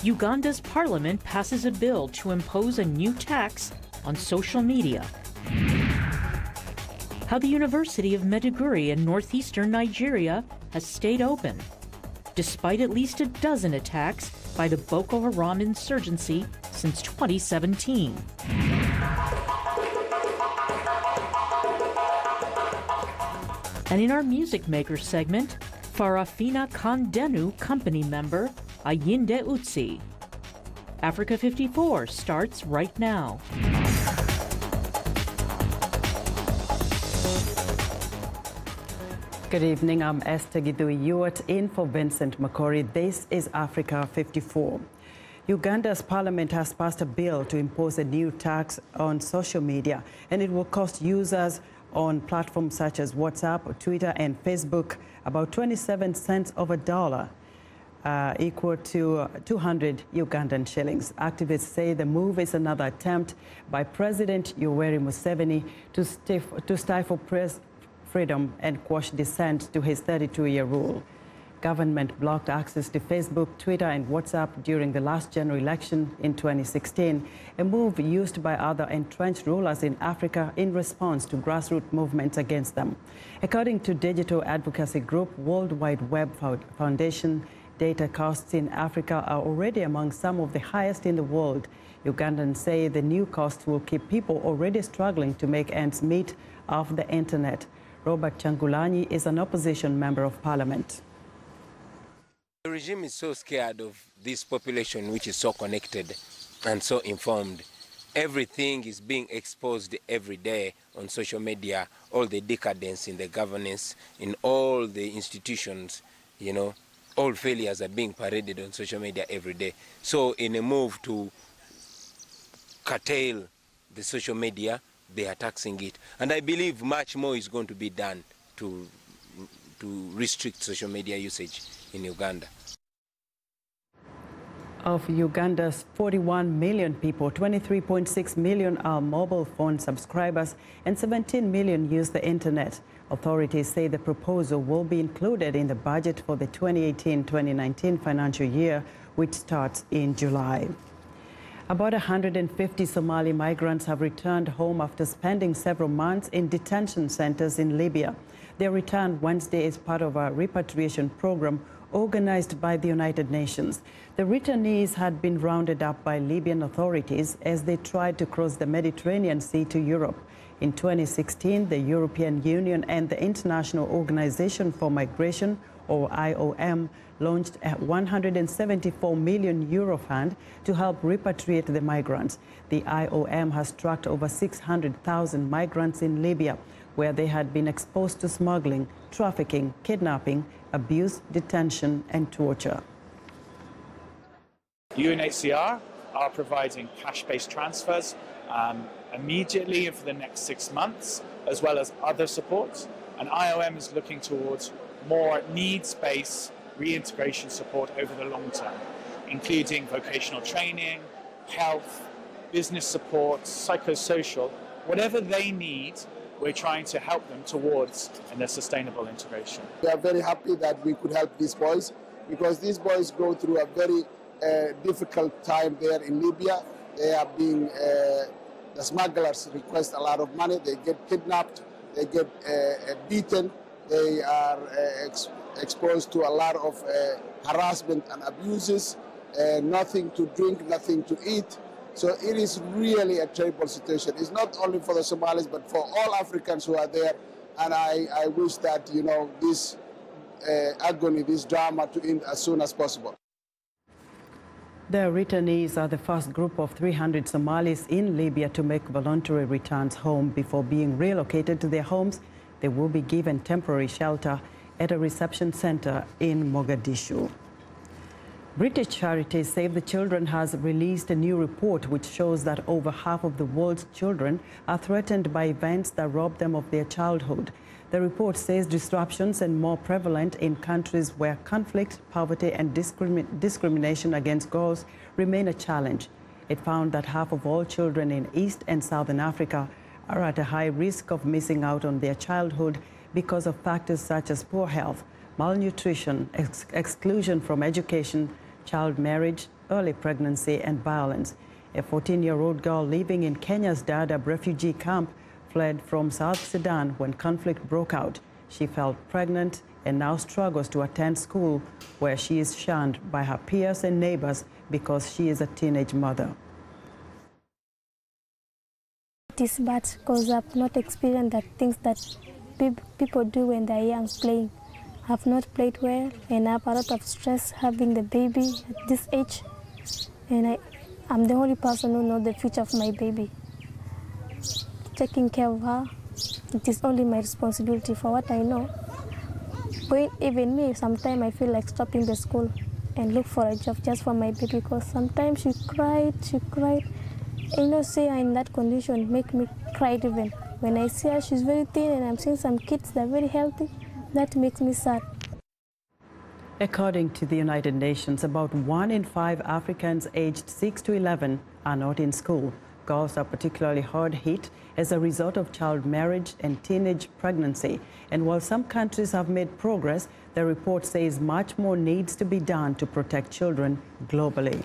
Uganda's parliament passes a bill to impose a new tax on social media. How the University of Maiduguri in northeastern Nigeria has stayed open, despite at least a dozen attacks by the Boko Haram insurgency since 2017. And in our Music Maker segment, Farafina Kandenu company member Ayinde Utsi. Africa 54 starts right now. Good evening, I'm Esther Gidui-Ewart in for Vincent Makori. This is Africa 54. Uganda's parliament has passed a bill to impose a new tax on social media, and it will cost users on platforms such as WhatsApp, Twitter, and Facebook about 27 cents of a dollar, equal to 200 Ugandan shillings. Activists say the move is another attempt by President Yoweri Museveni to stifle press freedom and quash dissent to his 32-year rule. Government blocked access to Facebook, Twitter, and WhatsApp during the last general election in 2016, a move used by other entrenched rulers in Africa in response to grassroots movements against them. According to digital advocacy group World Wide Web Foundation, data costs in Africa are already among some of the highest in the world. Ugandans say the new costs will keep people already struggling to make ends meet off the internet. Robert Changulanyi is an opposition member of parliament. The regime is so scared of this population, which is so connected and so informed. Everything is being exposed every day on social media, all the decadence in the governance, in all the institutions, you know, all failures are being paraded on social media every day. So in a move to curtail the social media, they are taxing it. And I believe much more is going to be done to restrict social media usage in Uganda. Of Uganda's 41 million people, 23.6 million are mobile phone subscribers and 17 million use the internet. Authorities say the proposal will be included in the budget for the 2018-2019 financial year, which starts in July. About 150 Somali migrants have returned home after spending several months in detention centers in Libya. Their return Wednesday is part of a repatriation program organized by the United Nations. The returnees had been rounded up by Libyan authorities as they tried to cross the Mediterranean Sea to Europe. In 2016, the European Union and the International Organization for Migration, or IOM, launched a €174 million fund to help repatriate the migrants. The IOM has tracked over 600,000 migrants in Libya, where they had been exposed to smuggling, trafficking, kidnapping, abuse, detention, and torture. UNHCR are providing cash-based transfers immediately for the next 6 months, as well as other supports. And IOM is looking towards more needs-based reintegration support over the long term, including vocational training, health, business support, psychosocial, whatever they need. We're trying to help them towards a sustainable integration. We are very happy that we could help these boys, because these boys go through a very difficult time there in Libya. They are being, the smugglers request a lot of money, they get kidnapped, they get beaten, they are exposed to a lot of harassment and abuses, nothing to drink, nothing to eat. So it is really a terrible situation. It's not only for the Somalis, but for all Africans who are there. And I wish that, you know, this agony, this drama to end as soon as possible. The returnees are the first group of 300 Somalis in Libya to make voluntary returns home before being relocated to their homes. They will be given temporary shelter at a reception center in Mogadishu. British charity Save the Children has released a new report which shows that over half of the world's children are threatened by events that rob them of their childhood. The report says disruptions are more prevalent in countries where conflict, poverty, and discrimination against girls remain a challenge. It found that half of all children in East and Southern Africa are at a high risk of missing out on their childhood because of factors such as poor health, malnutrition, exclusion from education, child marriage, early pregnancy and violence. A 14-year-old girl living in Kenya's Dadaab refugee camp fled from South Sudan when conflict broke out. She fell pregnant and now struggles to attend school, where she is shunned by her peers and neighbors because she is a teenage mother. It is bad because I've not experienced the things that people do when they're young playing. I've not played well, and I have a lot of stress having the baby at this age. And I'm the only person who knows the future of my baby. Taking care of her, it is only my responsibility for what I know. But even me, sometimes I feel like stopping the school and look for a job just for my baby, because sometimes she cried. And see her in that condition make me cry even. When I see her, she's very thin, and I'm seeing some kids that are very healthy. That makes me sad. According to the United Nations, about 1 in 5 Africans aged 6 to 11 are not in school. Girls are particularly hard hit as a result of child marriage and teenage pregnancy. And while some countries have made progress, the report says much more needs to be done to protect children globally.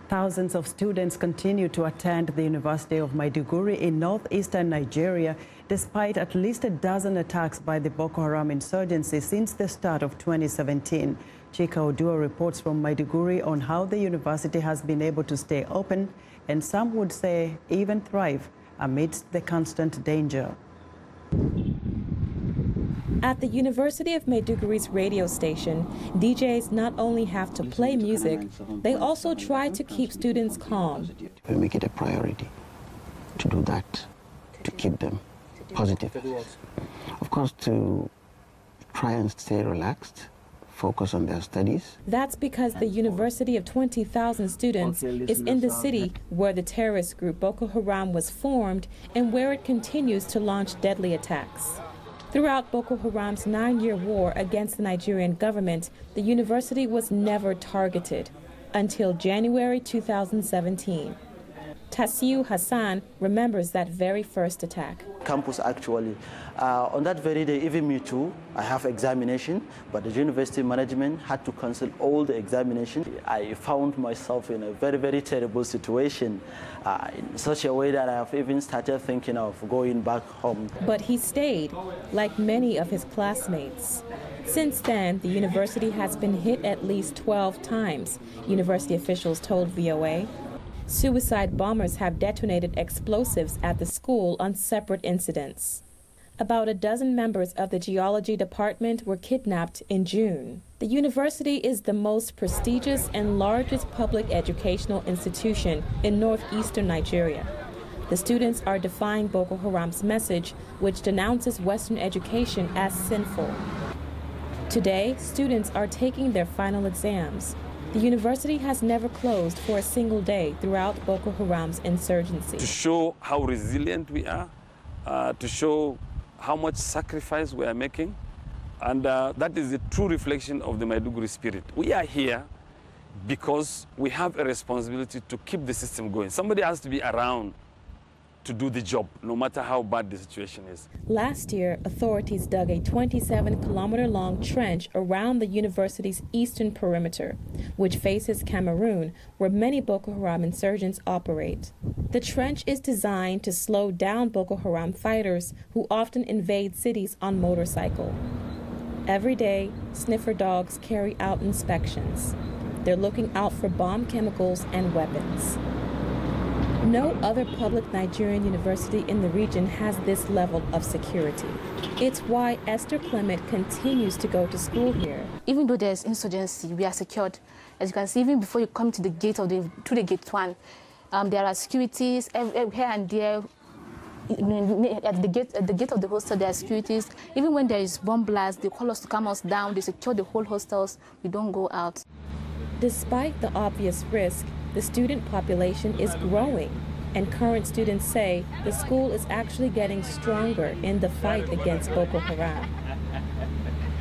Thousands of students continue to attend the University of Maiduguri in northeastern Nigeria, despite at least a dozen attacks by the Boko Haram insurgency since the start of 2017. Chika Odua reports from Maiduguri on how the university has been able to stay open, and some would say even thrive, amidst the constant danger. At the University of Maiduguri's radio station, DJs not only have to play music, they also try to keep students calm. We make it a priority to do that, to keep them positive. Of course, to try and stay relaxed, focus on their studies. That's because the university of 20,000 students is in the city where the terrorist group Boko Haram was formed and where it continues to launch deadly attacks. Throughout Boko Haram's 9-year war against the Nigerian government, the university was never targeted until January 2017. Tasiu Hassan remembers that very first attack. Campus actually, on that very day, even me too, I have examination, but the university management had to cancel all the examinations. I found myself in a very, very terrible situation, in such a way that I have even started thinking of going back home. But he stayed, like many of his classmates. Since then, the university has been hit at least 12 times, university officials told VOA. Suicide bombers have detonated explosives at the school on separate incidents. About a dozen members of the geology department were kidnapped in June. The university is the most prestigious and largest public educational institution in northeastern Nigeria. The students are defying Boko Haram's message, which denounces Western education as sinful. Today, students are taking their final exams. The university has never closed for a single day throughout Boko Haram's insurgency. To show how resilient we are, to show how much sacrifice we are making, and that is the true reflection of the Maiduguri spirit. We are here because we have a responsibility to keep the system going. Somebody has to be around to do the job, no matter how bad the situation is. Last year, authorities dug a 27-kilometer-long trench around the university's eastern perimeter, which faces Cameroon, where many Boko Haram insurgents operate. The trench is designed to slow down Boko Haram fighters who often invade cities on motorcycle. Every day, sniffer dogs carry out inspections. They're looking out for bomb chemicals and weapons. No other public Nigerian university in the region has this level of security. It's why Esther Clement continues to go to school here. Even though there's insurgency, we are secured. As you can see, even before you come to the gate to the gate 1, there are securities here and there. At the gate of the hostel, there are securities. Even when there is bomb blast, they call us to calm us down. They secure the whole hostels. We don't go out. Despite the obvious risk, the student population is growing, and current students say the school is actually getting stronger in the fight against Boko Haram.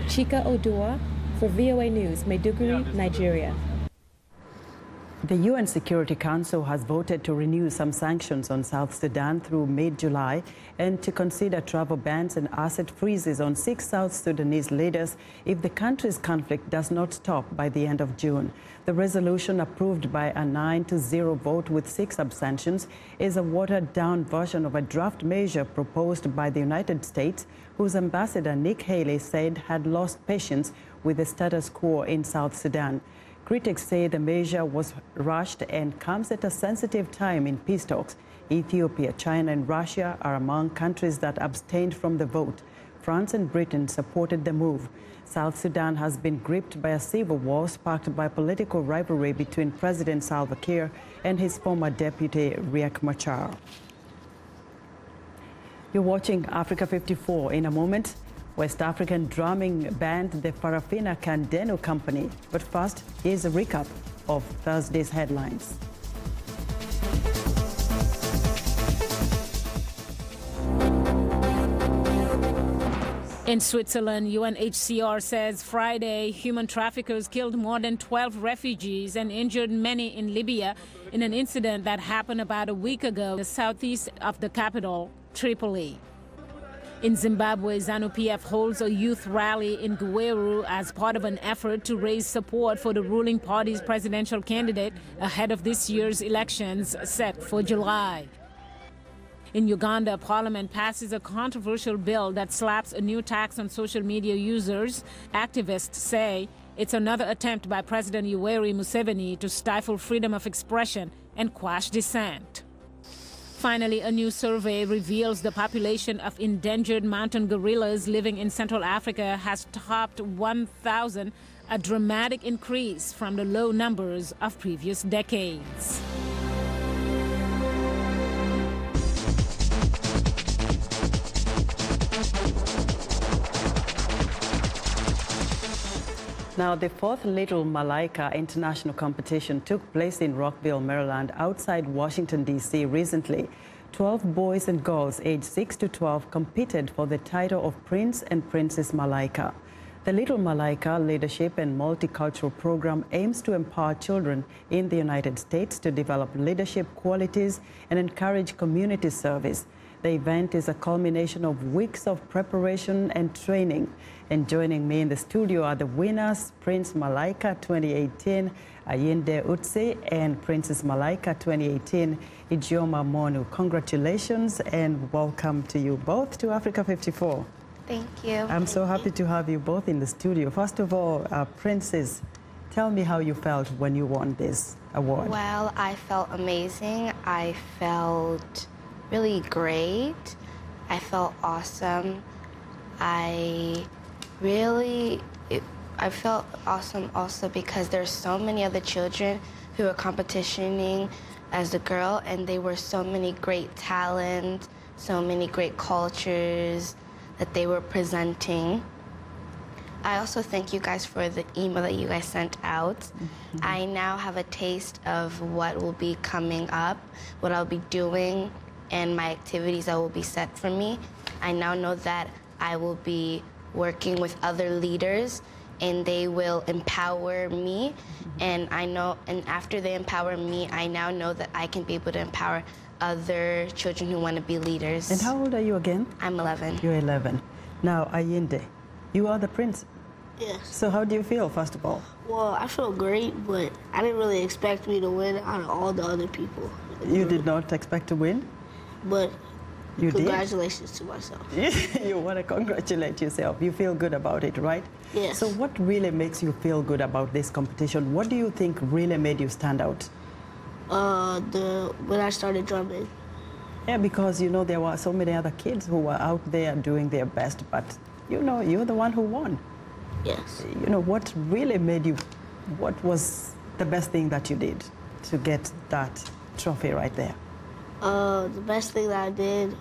Chika Odua for VOA News, Maiduguri, Nigeria. The UN Security Council has voted to renew some sanctions on South Sudan through mid-July and to consider travel bans and asset freezes on 6 South Sudanese leaders if the country's conflict does not stop by the end of June. The resolution, approved by a 9-0 vote with 6 abstentions, is a watered-down version of a draft measure proposed by the United States, whose ambassador Nick Haley said had lost patience with the status quo in South Sudan. Critics say the measure was rushed and comes at a sensitive time in peace talks. Ethiopia, China and Russia are among countries that abstained from the vote. France and Britain supported the move. South Sudan has been gripped by a civil war sparked by political rivalry between President Salva Kiir and his former deputy Riek Machar. You're watching Africa 54. In a moment, West African drumming band the Farafina Kandenu Company. But first, here's a recap of Thursday's headlines. In Switzerland, UNHCR says Friday human traffickers killed more than 12 refugees and injured many in Libya in an incident that happened about a week ago in the southeast of the capital, Tripoli. In Zimbabwe, ZANU-PF holds a youth rally in Gweru as part of an effort to raise support for the ruling party's presidential candidate ahead of this year's elections set for July. In Uganda, Parliament passes a controversial bill that slaps a new tax on social media users. Activists say it's another attempt by President Yoweri Museveni to stifle freedom of expression and quash dissent. Finally, a new survey reveals the population of endangered mountain gorillas living in Central Africa has topped 1,000, a dramatic increase from the low numbers of previous decades. Now, the 4th Little Malaika International Competition took place in Rockville, Maryland, outside Washington, D.C. recently. 12 boys and girls aged 6 to 12 competed for the title of Prince and Princess Malaika. The Little Malaika Leadership and Multicultural Program aims to empower children in the United States to develop leadership qualities and encourage community service. The event is a culmination of weeks of preparation and training. And joining me in the studio are the winners, Prince Malaika 2018, Ayinde Utsi, and Princess Malaika 2018, Ijeoma Monu. Congratulations and welcome to you both to Africa 54. Thank you. I'm so happy to have you both in the studio. First of all, Princess, tell me how you felt when you won this award. Well, I felt amazing. I felt really great. I felt awesome. I felt awesome also because there's so many other children who are competitioning as a girl, and they were so many great talents, so many great cultures that they were presenting. I also thank you guys for the email that you guys sent out. Mm-hmm. I now have a taste of what will be coming up, what I'll be doing, and my activities that will be set for me. I now know that I will be working with other leaders and they will empower me. And after they empower me, I now know that I can be able to empower other children who want to be leaders. And how old are you again? I'm 11. You're 11. Now, Ayinde, you are the prince. Yes. So how do you feel, first of all? Well, I feel great, but I didn't really expect me to win out of all the other people. You did not expect to win? But you congratulations to myself. You want to congratulate yourself. You feel good about it, right? Yes. So what really makes you feel good about this competition? What do you think really made you stand out? When I started drumming. Yeah, because, you know, there were so many other kids who were out there doing their best, but, you know, you're the one who won. Yes. You know, what really made you, what was the best thing that you did to get that trophy right there? The best thing that I did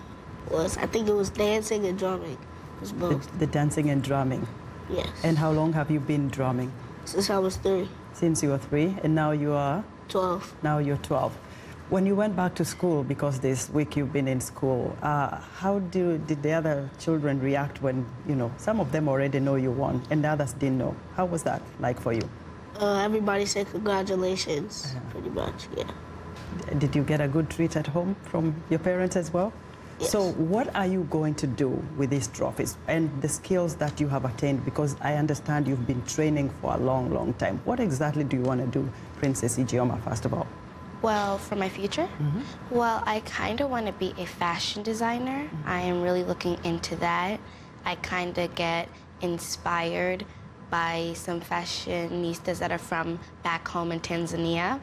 was, I think it was dancing and drumming. It was both. The dancing and drumming? Yes. And how long have you been drumming? Since I was 3. Since you were 3, and now you are? 12. Now you're 12. When you went back to school, because this week you've been in school, how did the other children react when, you know, some of them already know you won and the others didn't know? How was that like for you? Everybody said congratulations, pretty much, yeah. Did you get a good treat at home from your parents as well? Yes. So what are you going to do with these trophies and the skills that you have attained? Because I understand you've been training for a long, long time. What exactly do you want to do, Princess Ijeoma, first of all? Well, for my future? Well, I kind of want to be a fashion designer. I am really looking into that. I kind of get inspired by some fashionistas that are from back home in Tanzania.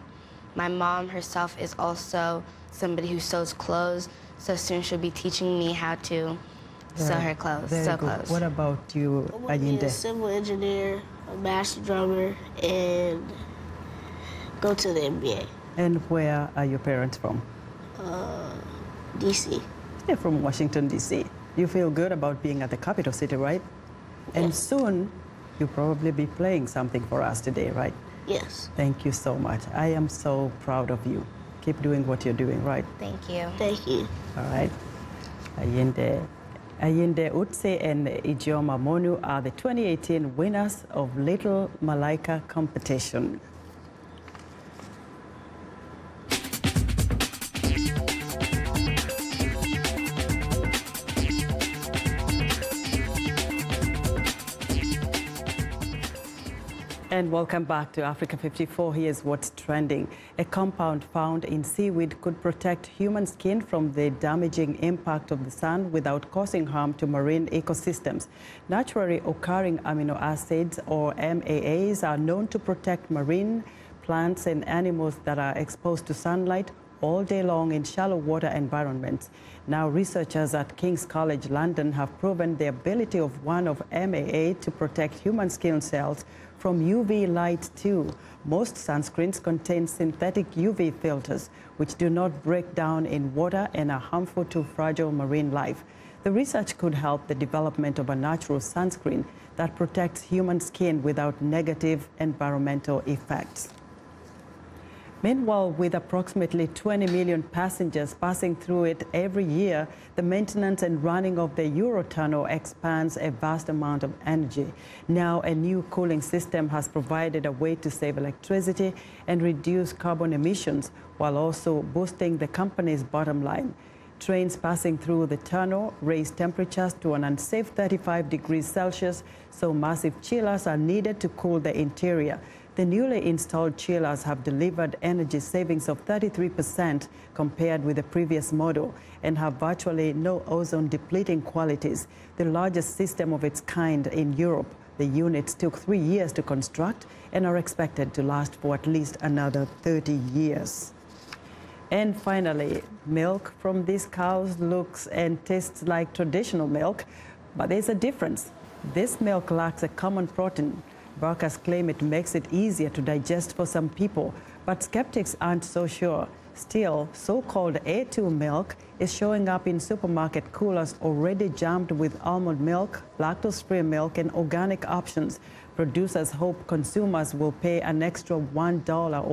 My mom herself is also somebody who sews clothes, so soon she'll be teaching me how to sew her clothes. Very good. What about you, I want to be Ayinde? a civil engineer, a master drummer, and go to the NBA. And where are your parents from? DC. They're from Washington, D.C. You feel good about being at the capital city, right? And soon, you'll probably be playing something for us today, right? Yes. Thank you so much. I am so proud of you. Keep doing what you're doing, right? Thank you. Thank you. All right. Ayinde Utse and Ijeoma Monu are the 2018 winners of Little Malaika competition. And welcome back to Africa 54. Here's what's trending. A compound found in seaweed could protect human skin from the damaging impact of the sun without causing harm to marine ecosystems. Naturally occurring amino acids, or MAAs, are known to protect marine plants and animals that are exposed to sunlight all day long in shallow water environments. Now, researchers at King's College London have proven the ability of one of MAA to protect human skin cells from UV light too. Most sunscreens contain synthetic UV filters, which do not break down in water and are harmful to fragile marine life. The research could help the development of a natural sunscreen that protects human skin without negative environmental effects. Meanwhile, with approximately 20 million passengers passing through it every year, the maintenance and running of the Eurotunnel expands a vast amount of energy. Now, a new cooling system has provided a way to save electricity and reduce carbon emissions, while also boosting the company's bottom line. Trains passing through the tunnel raise temperatures to an unsafe 35 degrees Celsius, so massive chillers are needed to cool the interior. The newly installed chillers have delivered energy savings of 33% compared with the previous model and have virtually no ozone-depleting qualities, the largest system of its kind in Europe. The units took 3 years to construct and are expected to last for at least another 30 years. And finally, milk from these cows looks and tastes like traditional milk, but there's a difference. This milk lacks a common protein. Workers claim it makes it easier to digest for some people, but skeptics aren't so sure. Still, so-called A2 milk is showing up in supermarket coolers already jammed with almond milk, lactose-free milk, and organic options. Producers hope consumers will pay an extra $1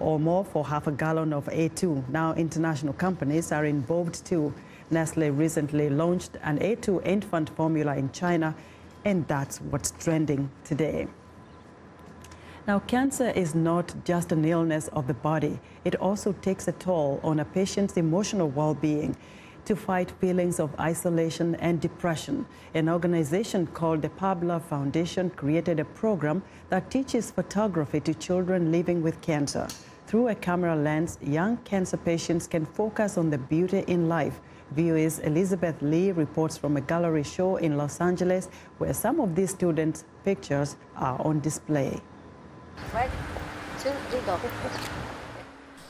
or more for half a gallon of A2. Now, international companies are involved too. Nestle recently launched an A2 infant formula in China, and that's what's trending today. Now, cancer is not just an illness of the body. It also takes a toll on a patient's emotional well-being. To fight feelings of isolation and depression, an organization called the Pabla Foundation created a program that teaches photography to children living with cancer. Through a camera lens, young cancer patients can focus on the beauty in life. VOA's Elizabeth Lee reports from a gallery show in Los Angeles, where some of these students' pictures are on display.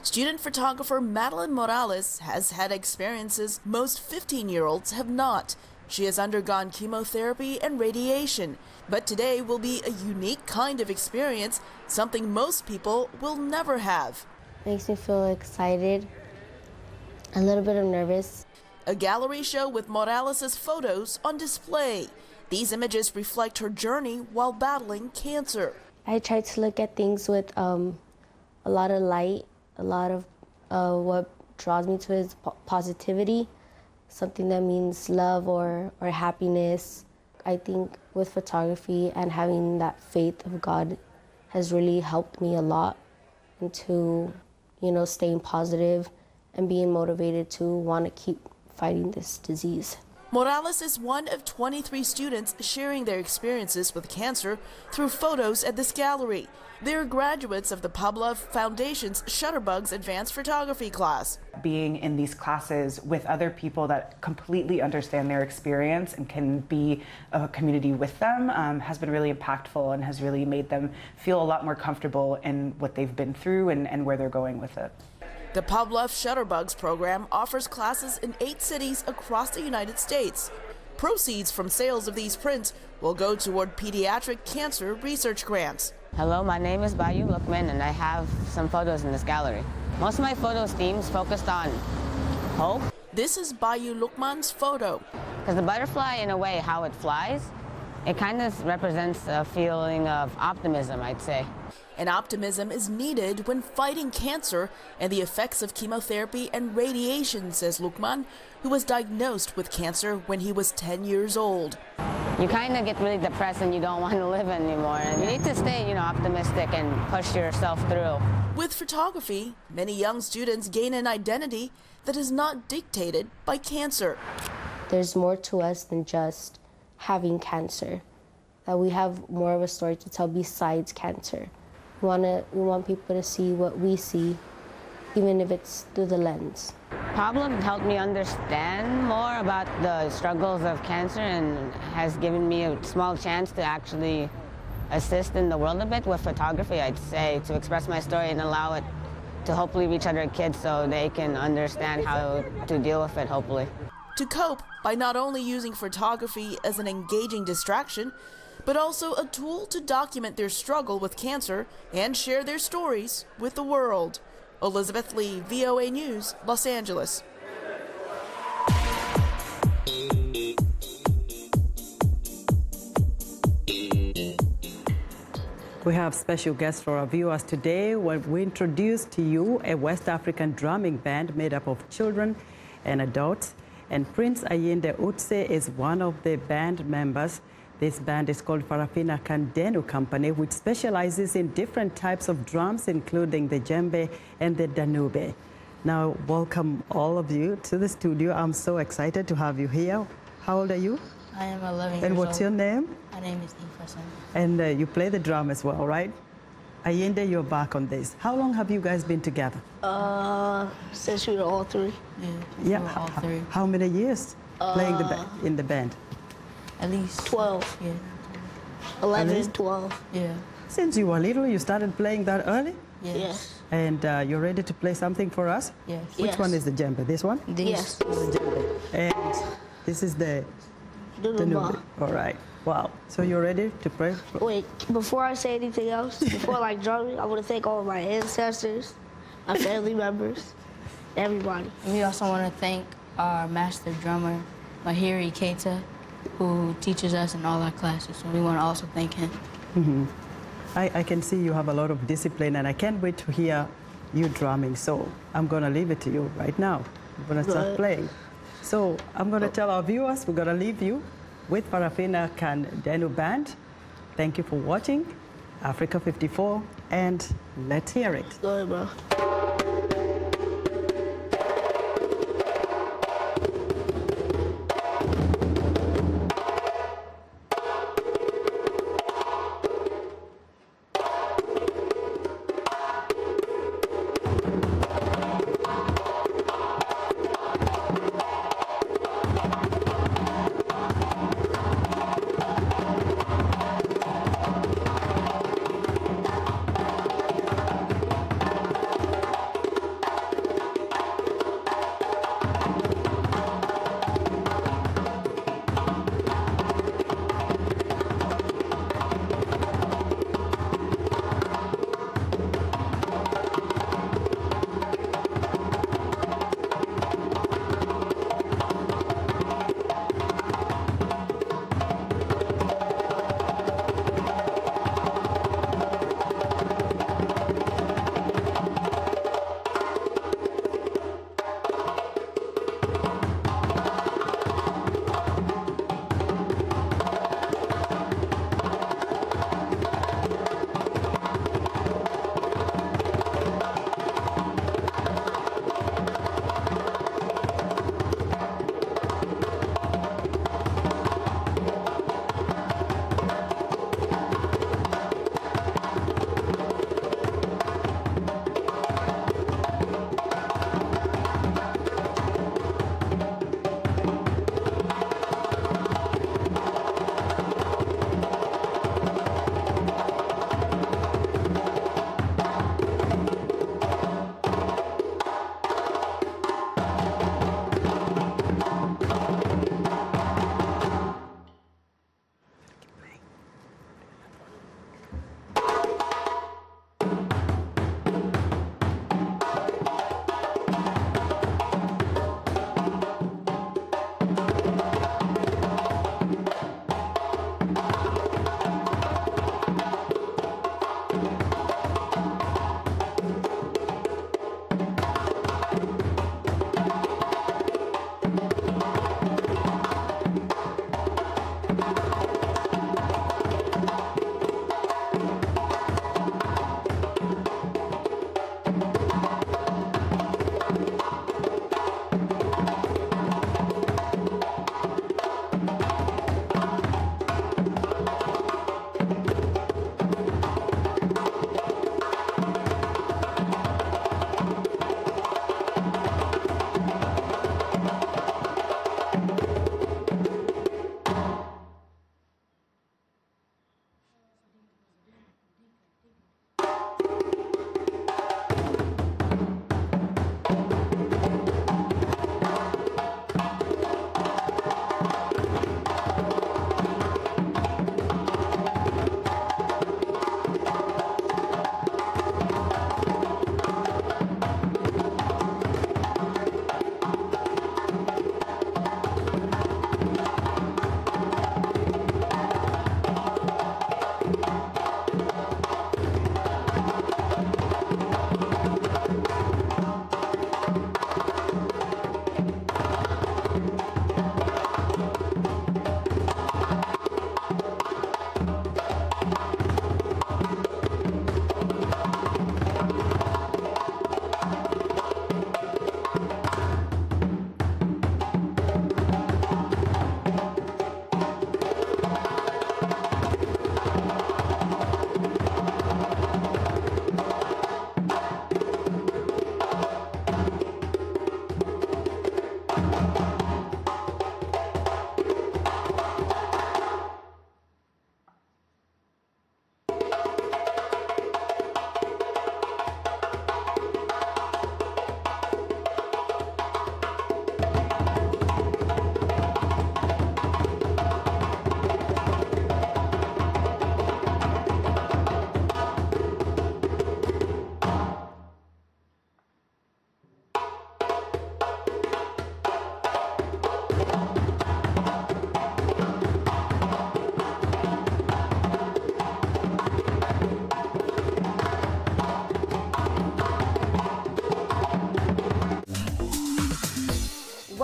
Student photographer Madeline Morales has had experiences most 15-year-olds have not. She has undergone chemotherapy and radiation, but today will be a unique kind of experience, something most people will never have. Makes me feel excited, a little bit of nervous. A gallery show with Morales' photos on display. These images reflect her journey while battling cancer. I try to look at things with a lot of light, a lot of what draws me to is positivity, something that means love or happiness. I think with photography and having that faith of God has really helped me a lot into, you know, staying positive and being motivated to want to keep fighting this disease. Morales is one of 23 students sharing their experiences with cancer through photos at this gallery. They're graduates of the Pavlov Foundation's Shutterbugs Advanced Photography class. Being in these classes with other people that completely understand their experience and can be a community with them has been really impactful and has really made them feel a lot more comfortable in what they've been through and where they're going with it. The Pavlov Shutterbugs program offers classes in 8 cities across the United States. Proceeds from sales of these prints will go toward pediatric cancer research grants. Hello, my name is Bayu Lukman, and I have some photos in this gallery. Most of my photos themes focused on hope. This is Bayu Lukman's photo. Because the butterfly, in a way, how it flies, it kind of represents a feeling of optimism, I'd say. And optimism is needed when fighting cancer and the effects of chemotherapy and radiation, says Lukman, who was diagnosed with cancer when he was 10 years old. You kind of get really depressed and you don't want to live anymore. And you need to stay, optimistic and push yourself through. With photography, many young students gain an identity that is not dictated by cancer. There's more to us than just having cancer, that we have more of a story to tell besides cancer. We want people to see what we see, even if it's through the lens. Pavlov helped me understand more about the struggles of cancer and has given me a small chance to actually assist in the world a bit with photography, I'd say, to express my story and allow it to hopefully reach other kids so they can understand how to deal with it, hopefully. To cope by not only using photography as an engaging distraction, but also a tool to document their struggle with cancer and share their stories with the world. Elizabeth Lee, VOA News, Los Angeles. We have special guests for our viewers today when we introduce to you a West African drumming band made up of children and adults. And Prince Ayinde Utse is one of the band members. This band is called Farafina Kandenu Company, which specializes in different types of drums, including the djembe and the danube. Now, welcome all of you to the studio. I'm so excited to have you here. How old are you? I am 11 years old. And what's your name? My name is Ifasan. And you play the drum as well, right? Ayinde, you're back on this. How long have you guys been together? Since we were all 3. Yeah, we were all 3. How many years playing in the band? At least 12. Yeah. 11, 12. Yeah. Since you were little, you started playing that early? Yes. And you're ready to play something for us? Yes. Which one is the djembe? This one? Yes. The djembe. And this is the danube. All right. Wow. So you're ready to play? Wait, before I say anything else, before drumming, I want to thank all of my ancestors, my family members, everybody. We also want to thank our master drummer, Mahiri Keita, who teaches us in all our classes. So we want to also thank him. Mm-hmm. I can see you have a lot of discipline, and I can't wait to hear you drumming. So I'm going to leave it to you right now. I'm going to start playing. So I'm going to tell our viewers we're going to leave you with Farafina Kandenu Band. Thank you for watching Africa 54, and let's hear it. Go ahead, bro.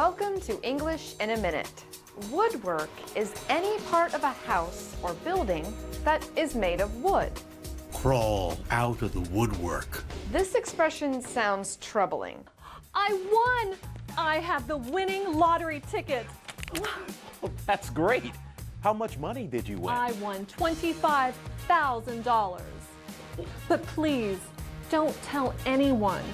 Welcome to English in a Minute. Woodwork is any part of a house or building that is made of wood. Crawl out of the woodwork. This expression sounds troubling. I won! I have the winning lottery ticket. Well, that's great. How much money did you win? I won $25,000. But please, don't tell anyone.